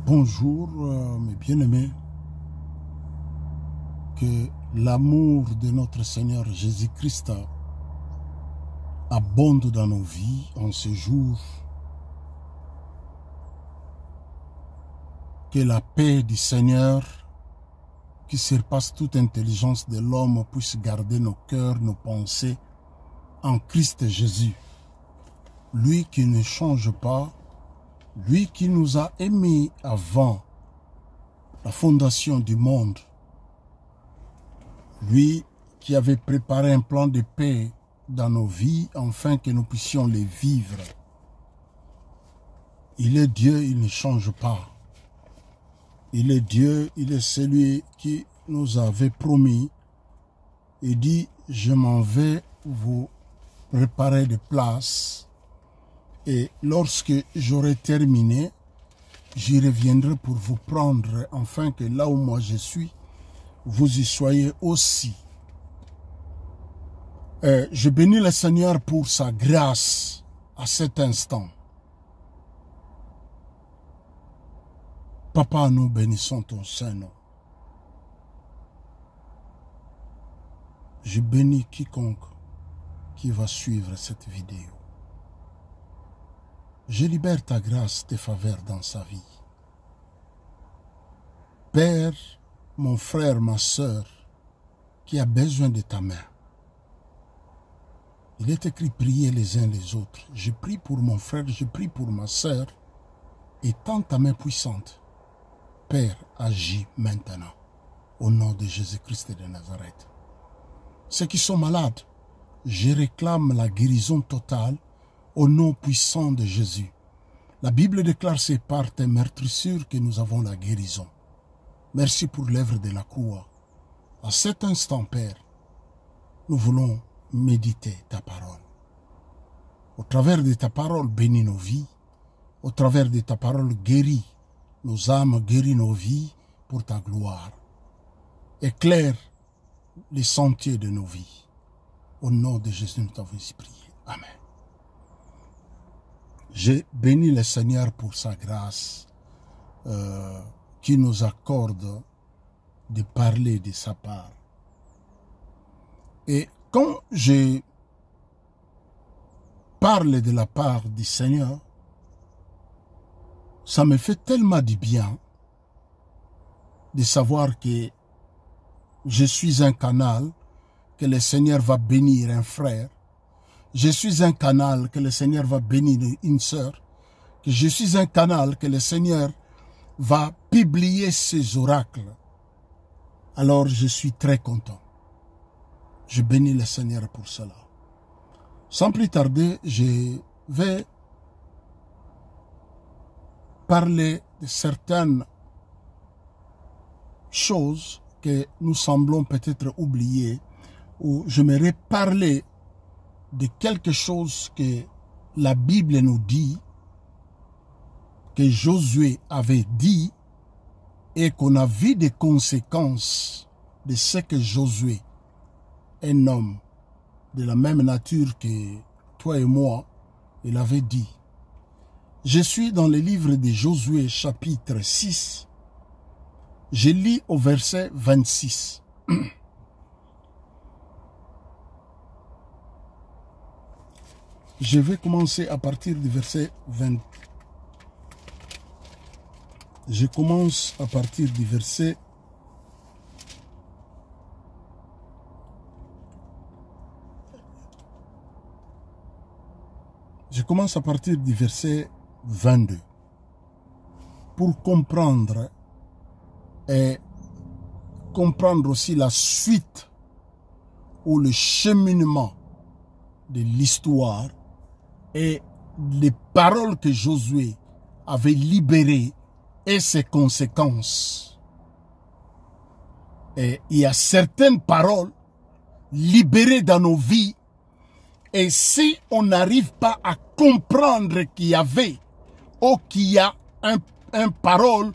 Bonjour mes bien-aimés, que l'amour de notre Seigneur Jésus-Christ abonde dans nos vies en ce jour, que la paix du Seigneur qui surpasse toute intelligence de l'homme puisse garder nos cœurs, nos pensées en Christ Jésus, lui qui ne change pas, lui qui nous a aimés avant la fondation du monde, lui qui avait préparé un plan de paix dans nos vies afin que nous puissions les vivre. Il est Dieu, il ne change pas. Il est Dieu, il est celui qui nous avait promis et dit, je m'en vais vous préparer des places. Et lorsque j'aurai terminé, j'y reviendrai pour vous prendre, afin que là où moi je suis, vous y soyez aussi. Je bénis le Seigneur pour sa grâce à cet instant. Papa, nous bénissons ton Saint-Nom. Je bénis quiconque qui va suivre cette vidéo. Je libère ta grâce, tes faveurs dans sa vie. Père, mon frère, ma sœur, qui a besoin de ta main. Il est écrit prier les uns les autres. Je prie pour mon frère, je prie pour ma sœur, et tends ta main puissante. Père, agis maintenant, au nom de Jésus-Christ de Nazareth. Ceux qui sont malades, je réclame la guérison totale, au nom puissant de Jésus. La Bible déclare, c'est par tes meurtrissures que nous avons la guérison. Merci pour l'œuvre de la croix. À cet instant, Père, nous voulons méditer ta parole. Au travers de ta parole, bénis nos vies. Au travers de ta parole, guéris nos âmes, guéris nos vies pour ta gloire. Éclaire les sentiers de nos vies. Au nom de Jésus, nous t'avons prié. Amen. J'ai béni le Seigneur pour sa grâce qui nous accorde de parler de sa part. Et quand je parle de la part du Seigneur, ça me fait tellement du bien de savoir que je suis un canal que le Seigneur va bénir un frère. Je suis un canal que le Seigneur va bénir une sœur. Que je suis un canal que le Seigneur va publier ses oracles. Alors je suis très content. Je bénis le Seigneur pour cela. Sans plus tarder, je vais parler de certaines choses que nous semblons peut-être oublier, ou j'aimerais parler de quelque chose que la Bible nous dit, que Josué avait dit, et qu'on a vu des conséquences de ce que Josué, un homme de la même nature que toi et moi, il avait dit. Je suis dans le livre de Josué chapitre 6, je lis au verset 26. Je vais commencer à partir du verset 20. Je commence à partir du verset 22. Pour comprendre et comprendre aussi la suite ou le cheminement de l'histoire et les paroles que Josué avait libérées et ses conséquences. Et il y a certaines paroles libérées dans nos vies, et si on n'arrive pas à comprendre qu'il y avait ou qu'il y a une parole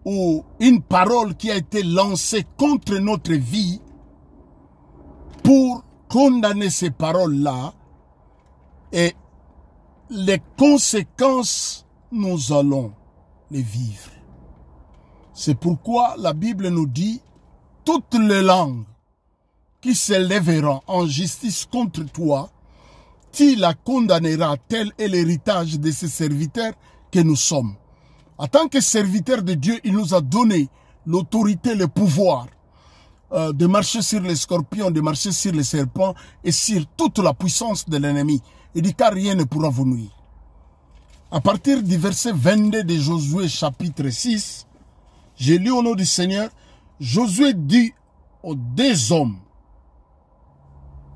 ou une parole qui a été lancée contre notre vie pour condamner ces paroles-là, et les conséquences, nous allons les vivre. C'est pourquoi la Bible nous dit, toutes les langues qui s'élèveront en justice contre toi, tu la condamneras, tel est l'héritage de ces serviteurs que nous sommes. En tant que serviteurs de Dieu, il nous a donné l'autorité, le pouvoir de marcher sur les scorpions, de marcher sur les serpents et sur toute la puissance de l'ennemi. Il dit car rien ne pourra vous nuire. À partir du verset 22 de Josué chapitre 6, j'ai lu au nom du Seigneur, Josué dit aux deux hommes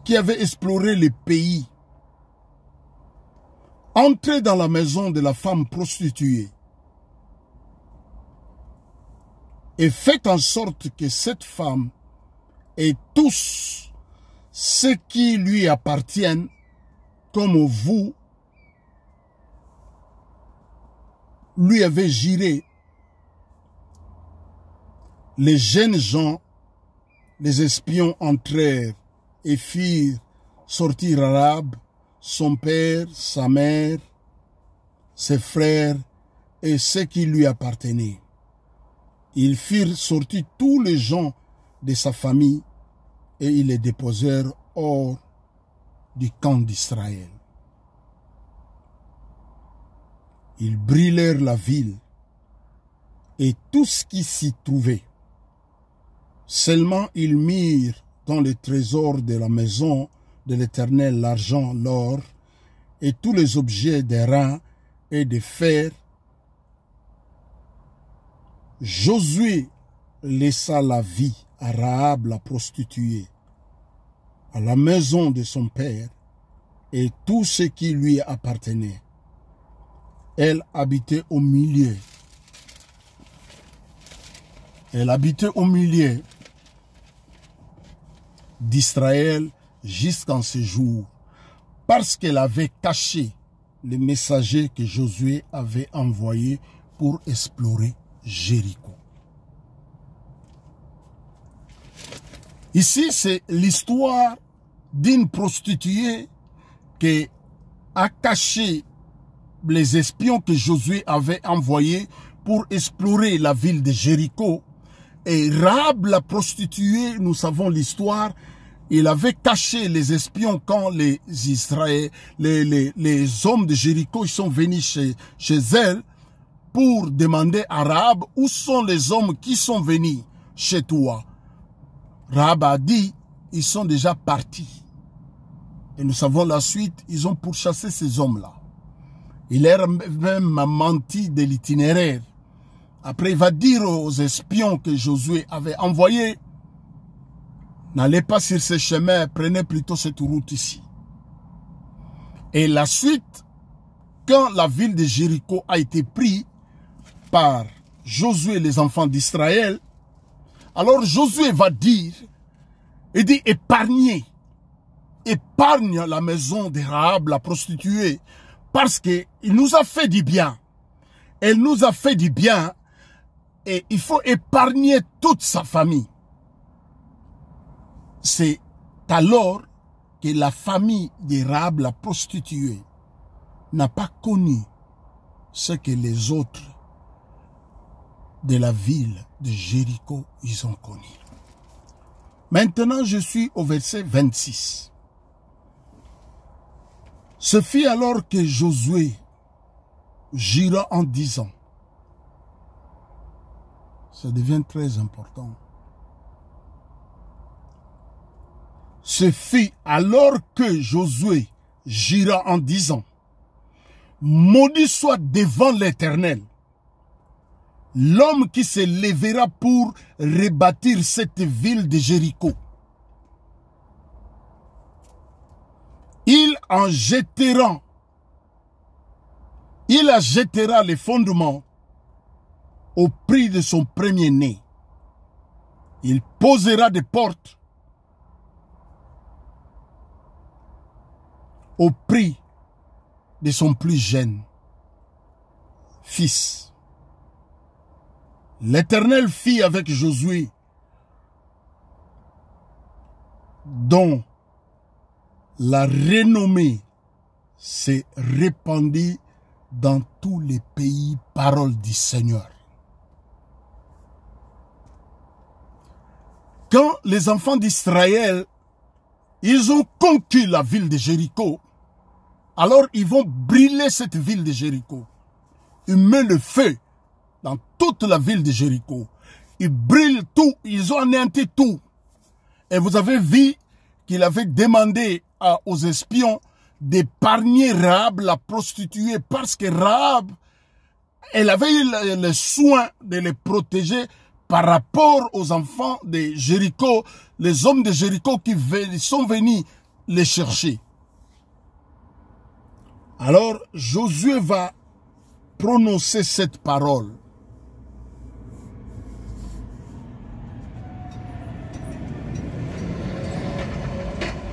qui avaient exploré le pays, entrez dans la maison de la femme prostituée et faites en sorte que cette femme et tous ceux qui lui appartiennent, comme vous, lui avez juré. Les jeunes gens, les espions entrèrent et firent sortir Rahab, son père, sa mère, ses frères et ceux qui lui appartenaient. Ils firent sortir tous les gens de sa famille et ils les déposèrent hors du camp d'Israël. Ils brûlèrent la ville et tout ce qui s'y trouvait. Seulement ils mirent dans le trésor de la maison de l'Éternel l'argent, l'or et tous les objets d'airain et de fer. Josué laissa la vie à Rahab la prostituée, à la maison de son père et tout ce qui lui appartenait. Elle habitait au milieu. Elle habitait au milieu d'Israël jusqu'en ce jour, parce qu'elle avait caché les messagers que Josué avait envoyés pour explorer Jéricho. Ici, c'est l'histoire d'une prostituée qui a caché les espions que Josué avait envoyés pour explorer la ville de Jéricho. Et Rahab, la prostituée, nous savons l'histoire, il avait caché les espions quand les hommes de Jéricho sont venus chez elle pour demander à Rahab où sont les hommes qui sont venus chez toi. Rahab a dit, ils sont déjà partis. Et nous savons la suite, ils ont pourchassé ces hommes-là. Il leur a même menti de l'itinéraire. Après, il va dire aux espions que Josué avait envoyés, n'allez pas sur ce chemin, prenez plutôt cette route ici. Et la suite, quand la ville de Jéricho a été prise par Josué et les enfants d'Israël, alors Josué va dire, il dit épargne la maison de Rahab, la prostituée, parce qu'il nous a fait du bien. Elle nous a fait du bien et il faut épargner toute sa famille. C'est alors que la famille de Rahab, la prostituée, n'a pas connu ce que les autres de la ville de Jéricho, ils ont connu. Maintenant, je suis au verset 26. Ce fut alors que Josué jura en disant, ça devient très important. Ce fut alors que Josué jura en disant, maudit soit devant l'Éternel l'homme qui se lèvera pour rebâtir cette ville de Jéricho. Il en jettera les fondements au prix de son premier-né. Il posera des portes au prix de son plus jeune fils. L'Éternel fit avec Josué, dont la renommée s'est répandue dans tous les pays, parole du Seigneur. quand les enfants d'Israël, ils ont conquis la ville de Jéricho, alors ils vont brûler cette ville de Jéricho. Ils mettent le feu dans toute la ville de Jéricho. Ils brûlent tout, ils ont anéanti tout. Et vous avez vu qu'il avait demandé aux espions d'épargner Rahab, la prostituée, parce que Rahab, elle avait eu le soin de les protéger par rapport aux enfants de Jéricho, les hommes de Jéricho qui sont venus les chercher. Alors Josué va prononcer cette parole.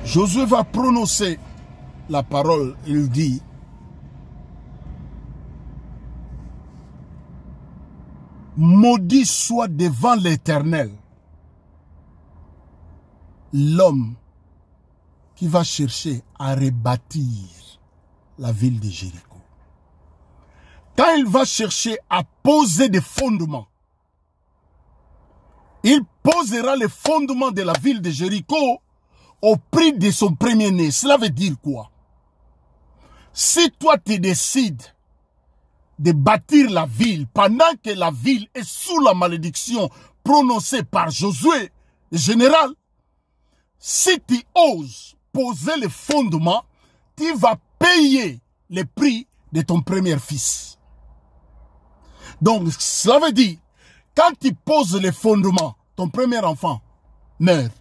Josué va prononcer la parole, il dit: maudit soit devant l'Éternel l'homme qui va chercher à rebâtir la ville de Jéricho. Quand il va chercher à poser des fondements, il posera les fondements de la ville de Jéricho au prix de son premier-né. Cela veut dire quoi? Si toi tu décides de bâtir la ville pendant que la ville est sous la malédiction prononcée par Josué, le général, si tu oses poser les fondements, tu vas payer le prix de ton premier fils. Donc, cela veut dire, quand tu poses les fondements, ton premier enfant meurt.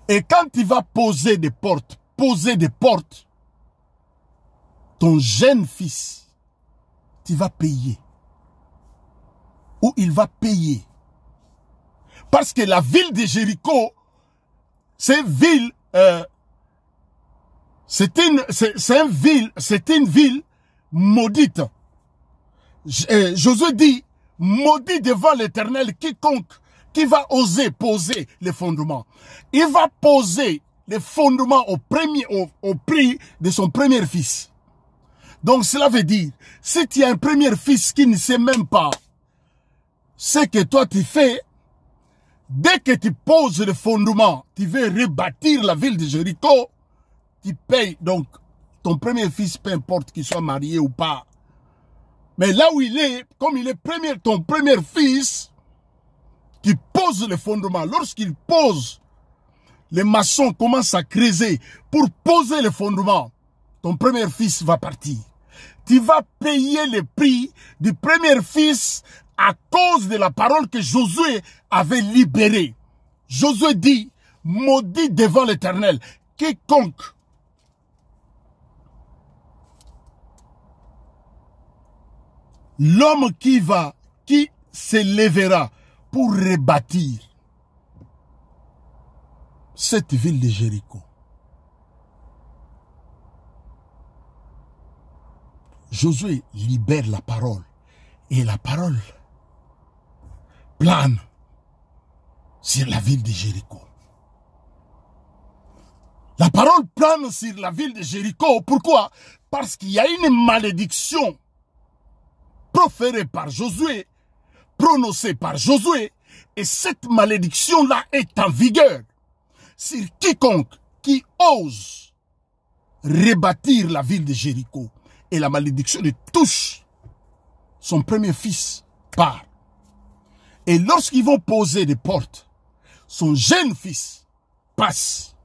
Et quand tu vas poser des portes, ton jeune fils, tu vas payer. Ou il va payer. Parce que la ville de Jéricho, c'est une ville maudite. Josué dit, maudit devant l'Éternel quiconque qui va oser poser les fondements. Il va poser les fondements au prix de son premier fils. Donc cela veut dire, si tu as un premier fils qui ne sait même pas ce que toi tu fais, dès que tu poses le fondement, tu veux rebâtir la ville de Jéricho, tu payes. Donc ton premier fils, peu importe qu'il soit marié ou pas. Mais là où il est, comme il est ton premier fils, tu poses le fondement. Lorsqu'il pose, les maçons commencent à creuser pour poser le fondement. Ton premier fils va partir. Tu vas payer le prix du premier fils à cause de la parole que Josué avait libérée. Josué dit, maudit devant l'Éternel quiconque l'homme qui se lèvera pour rebâtir cette ville de Jéricho. Josué libère la parole et la parole plane sur la ville de Jéricho. La parole plane sur la ville de Jéricho. Pourquoi? Parce qu'il y a une malédiction proférée par Josué, prononcée par Josué, et cette malédiction-là est en vigueur sur quiconque qui ose rebâtir la ville de Jéricho. Et la malédiction le touche. Son premier fils part. Et lorsqu'ils vont poser des portes, son jeune fils passe.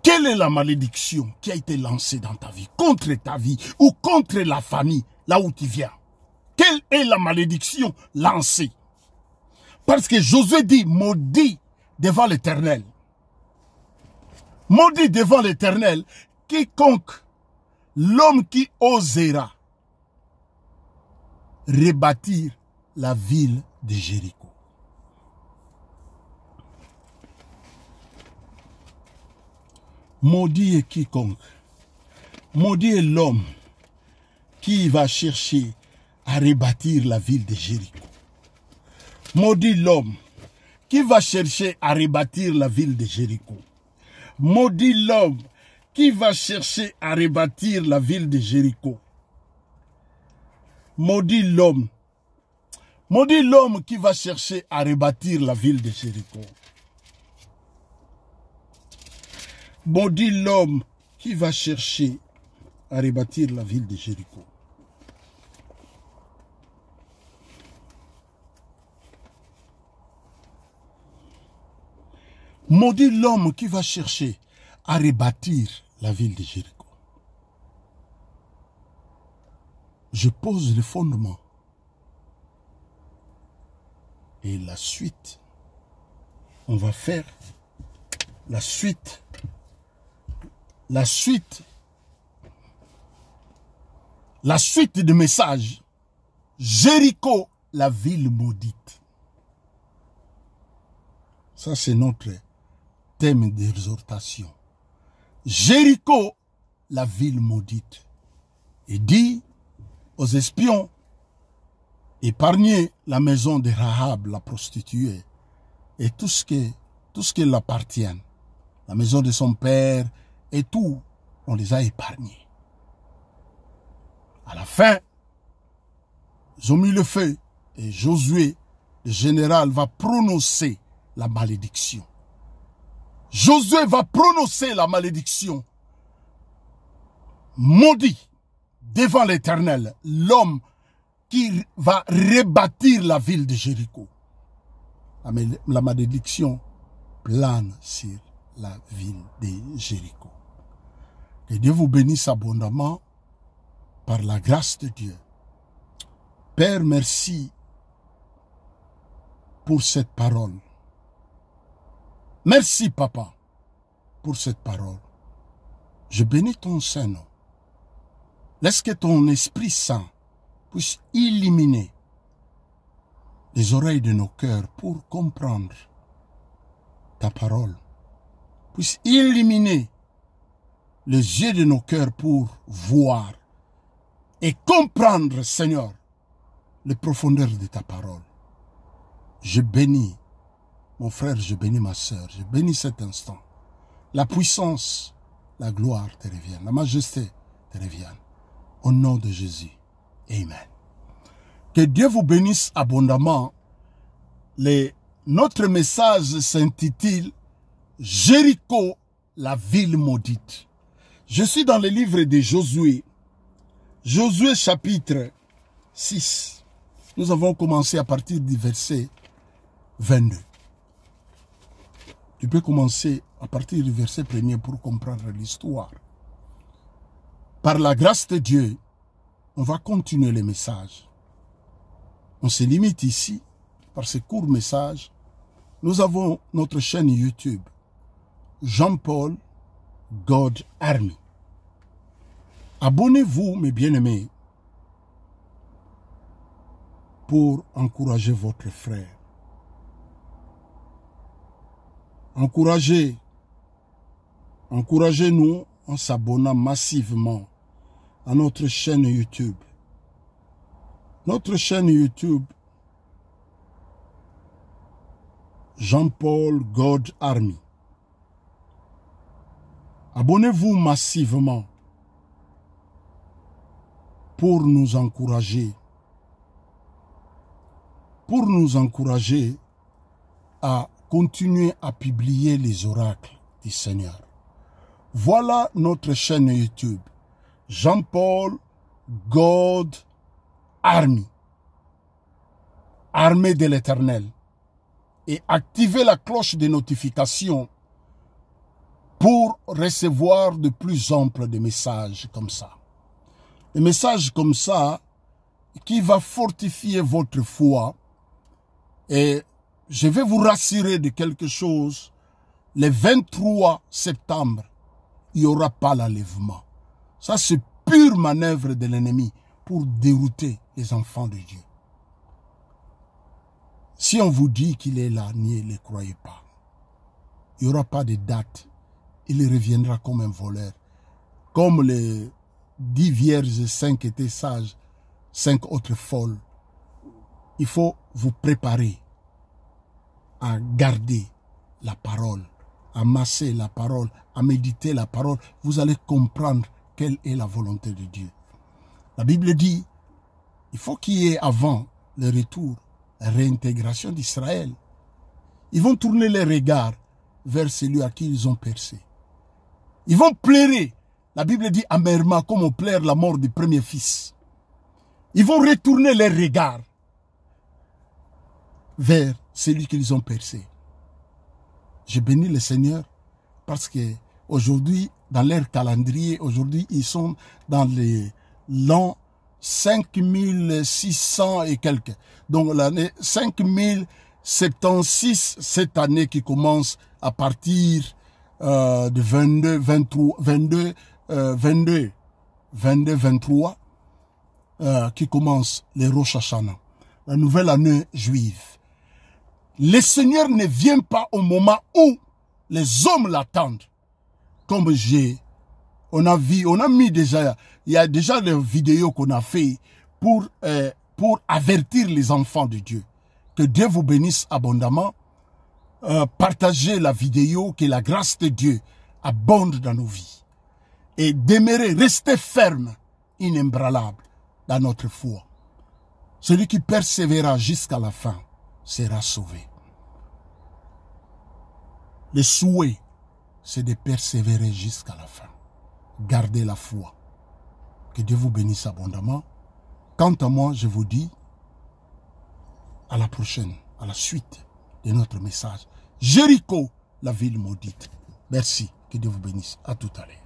Quelle est la malédiction qui a été lancée dans ta vie, contre ta vie ou contre la famille, là où tu viens? Quelle est la malédiction lancée? Parce que Josué dit, maudit devant l'Éternel. Maudit devant l'Éternel quiconque l'homme qui osera rebâtir la ville de Jéricho. Maudit est quiconque. Maudit est l'homme qui va chercher à rebâtir la ville de Jéricho. Maudit l'homme qui va chercher à rebâtir la ville de Jéricho. Maudit l'homme qui va chercher à rebâtir la ville de Jéricho. Maudit l'homme. Maudit l'homme qui va chercher à rebâtir la ville de Jéricho. Maudit l'homme qui va chercher à rebâtir la ville de Jéricho. Maudit l'homme qui va chercher à rebâtir la ville de Jéricho. Je pose le fondement. Et la suite, on va faire la suite. La suite de messages. Jéricho, la ville maudite. Ça, c'est notre thème d'exhortation. Jéricho, la ville maudite. Et dit aux espions, épargnez la maison de Rahab, la prostituée, et tout ce qui l'appartient. La maison de son père et tout, on les a épargnés. À la fin, ils ont mis le feu et Josué, le général, va prononcer la malédiction. Josué va prononcer la malédiction. Maudit devant l'Éternel, l'homme qui va rebâtir la ville de Jéricho. La malédiction plane sur la ville de Jéricho. Que Dieu vous bénisse abondamment par la grâce de Dieu. Père, merci pour cette parole. Merci, Papa, pour cette parole. Je bénis ton Saint-Nom. Laisse que ton Esprit Saint puisse illuminer les oreilles de nos cœurs pour comprendre ta parole. Puisse illuminer les yeux de nos cœurs pour voir et comprendre, Seigneur, les profondeurs de ta parole. Je bénis mon frère, je bénis ma sœur, je bénis cet instant. La puissance, la gloire te reviennent, la majesté te reviennent. Au nom de Jésus. Amen. Que Dieu vous bénisse abondamment. Notre message s'intitule Jéricho, la ville maudite. Je suis dans le livre de Josué. Josué chapitre 6. Nous avons commencé à partir du verset 22. Tu peux commencer à partir du verset 1er pour comprendre l'histoire. Par la grâce de Dieu, on va continuer le message. On se limite ici, par ce court message. Nous avons notre chaîne YouTube, Jean-Paul God Army. Abonnez-vous, mes bien-aimés, pour encourager votre frère. Encouragez-nous en s'abonnant massivement à notre chaîne YouTube. Notre chaîne YouTube, Jean-Paul God Army. Abonnez-vous massivement pour nous encourager. Pour nous encourager à continuer à publier les oracles du Seigneur. Voilà notre chaîne YouTube, Jean-Paul God Army, armée de l'Éternel, et activez la cloche de notification pour recevoir de plus amples des messages comme ça. Des messages comme ça qui va fortifier votre foi. Et je vais vous rassurer de quelque chose. Le 23 septembre, il n'y aura pas l'enlèvement. Ça, c'est pure manœuvre de l'ennemi pour dérouter les enfants de Dieu. Si on vous dit qu'il est là, ne le croyez pas. Il n'y aura pas de date. Il reviendra comme un voleur. Comme les 10 vierges, 5 étaient sages, 5 autres folles. Il faut vous préparer à garder la parole à masser la parole, à méditer la parole, vous allez comprendre quelle est la volonté de Dieu. La Bible dit, il faut qu'il y ait avant le retour, la réintégration d'Israël. Ils vont tourner les regards vers celui à qui ils ont percé. Ils vont pleurer. La Bible dit amèrement, comme on pleure la mort du premier fils. Ils vont retourner les regards vers celui qu'ils ont percé. Je bénis le Seigneur parce que aujourd'hui, dans leur calendrier, aujourd'hui, ils sont dans l'an 5600 et quelques. Donc l'année 5076, cette année qui commence à partir de 23, qui commence les Rosh Hashanah, la nouvelle année juive. Le Seigneur ne vient pas au moment où les hommes l'attendent. Comme on a mis déjà, il y a déjà des vidéos qu'on a fait pour avertir les enfants de Dieu. Que Dieu vous bénisse abondamment. Partagez la vidéo, que la grâce de Dieu abonde dans nos vies. Et demeurer, rester ferme, inébranlable dans notre foi. Celui qui persévérera jusqu'à la fin sera sauvé. Le souhait, c'est de persévérer jusqu'à la fin. Gardez la foi. Que Dieu vous bénisse abondamment. Quant à moi, je vous dis à la prochaine, à la suite de notre message. Jéricho, la ville maudite. Merci. Que Dieu vous bénisse. À tout à l'heure.